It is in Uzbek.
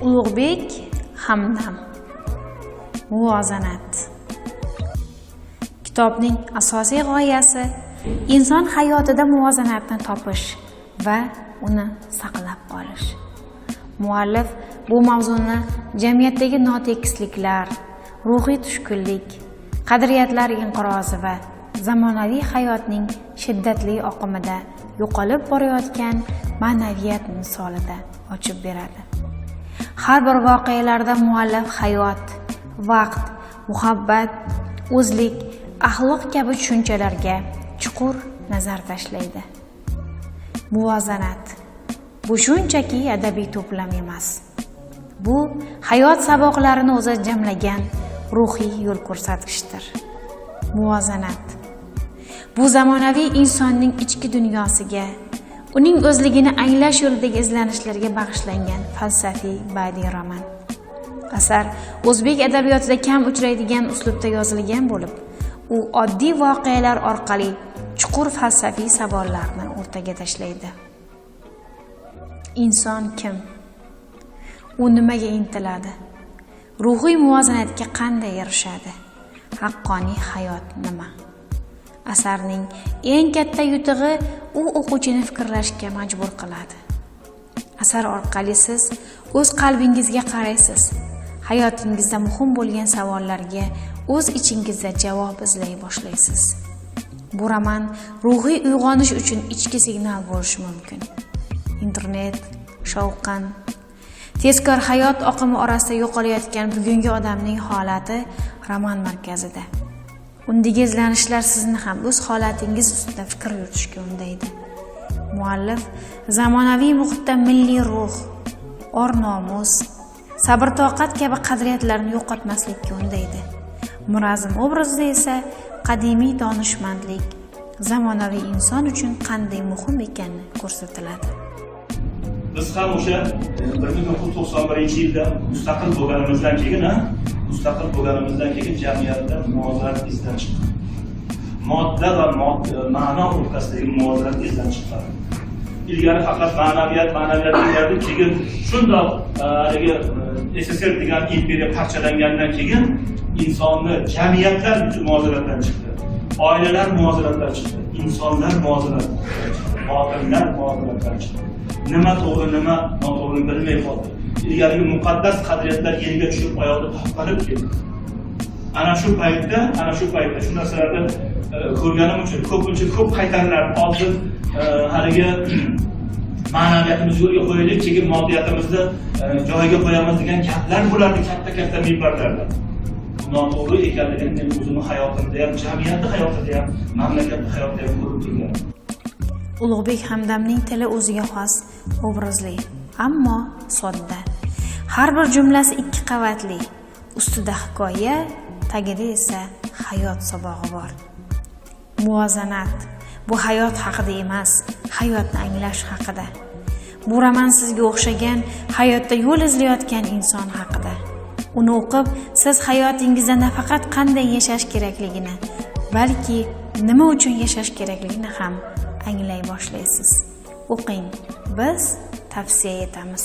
Ulug'bek Hamdam. Muvozanat. Kitobning asosiy g'oyasi inson hayotida muvozanatni topish va uni saqlab qolish. Muallif bu mavzuni jamiyatdagi notekisliklar, ruhiy tushkunlik, qadriyatlar inqirozi va zamonaviy hayotning shiddatli oqimida yo'qolib borayotgan ma'naviyat misolida ochib beradi. Har bir voqealarda muallif hayot, vaqt, muhabbat, o'zlik, axloq kabi tushunchalarga chuqur nazar tashlaydi. Muvozanat bu shunchaki adabiy to'plam emas. Bu hayot saboqlarini o'zi jamlagan ruhiy yo'l ko'rsatkichdir. Muvozanat bu zamonaviy insonning ichki dunyosiga, uning o'zligini anglash yo'lidagi izlanishlarga bag'ishlangan falsafiy badiiy roman. Asar o'zbek adabiyotida kam uchraydigan uslubda yozilgan bo'lib, u oddiy voqealar orqali chuqur falsafiy savollarni o'rtaga tashlaydi. Inson kim? U nimaga intiladi? Ruhiy muvozanatga qanday erishadi? Haqqoniy hayot nima? Asarning eng katta yutug'i u o'quvchini fikrlashga majbur qiladi. Asar orqali siz o'z qalbingizga qaraysiz. Hayotingizda muhim bo'lgan savollarga o'z ichingizda javob izlay boshlaysiz. Bu roman ruhiy uyg'onish uchun ichki signal bo'lishi mumkin. Internet, shovqin, tezkor hayot oqimi orasida yo'qolayotgan bugungi odamning holati roman markazida. Undagi izlanishlar sizni ham o'z holatingiz ustida fikr yuritishga undaydi. Muallif zamonaviy muhitda milliy ruh, or-nomus, sabr-toqat kabi qadriyatlarni yo'qotmaslikka undaydi. Murazim obrazida esa qadimiy donishmandlik zamonaviy inson uchun qanday muhim ekanini ko'rsatiladi. Biz ham o'sha 1991-yilda mustaqil bo'lganimizdan keyin jamiyatda muvozanat izdan chiqqan. Modda va ma'no o'rtasidagi muvozanat izdan chiqqan. Ilgari faqat ma'naviyat deyiladi, keyin shundoq SSR degan imperiya parchalangandan keyin insonni jamiyatlar muvozanatdan chiqdi. Oilalar muvozanatdan chiqdi. Insonlar muvozanatdan chiqdi. Xotinlar muvozanatdan chiqdi. Nima to'g'ri, nima noto'g'rini bilmay qoldi. Ilgarigi muqaddas qadriyatlar yerga tushib oyoqda to'xtalib ketdi. Ana shu paytda shu narsalarni ko'rganim uchun ko'p qaytarlar oldin haligi ma'naviyatimizni yo'lga qo'yaylik, keyin moddiyatimizni joyiga qo'yamiz degan gaplar bo'lardi katta minbarlarda. Noto'g'ri ekanligini men o'zimni hayotimda ham, jamiyatning hayotida ham, mamlakatning hayotida ham ko'rib turganman. Ulug'bek Hamdamning tili o'ziga xos, obrazli, ammo sodda. Har bir jumlasi 2 qavatli. Ustida hikoya, tagida esa hayot sabog'i bor. Muvozanat bu hayot haqida emas, hayotni anglash haqida. Bu roman sizga o'xshagan hayotda yo'l izlayotgan inson haqida. Uni o'qib, siz hayotingizda nafaqat qanday yashash kerakligini, balki nima uchun yashash kerakligini ham anglay boshlaysiz. O'qing, biz tavsiya etamiz.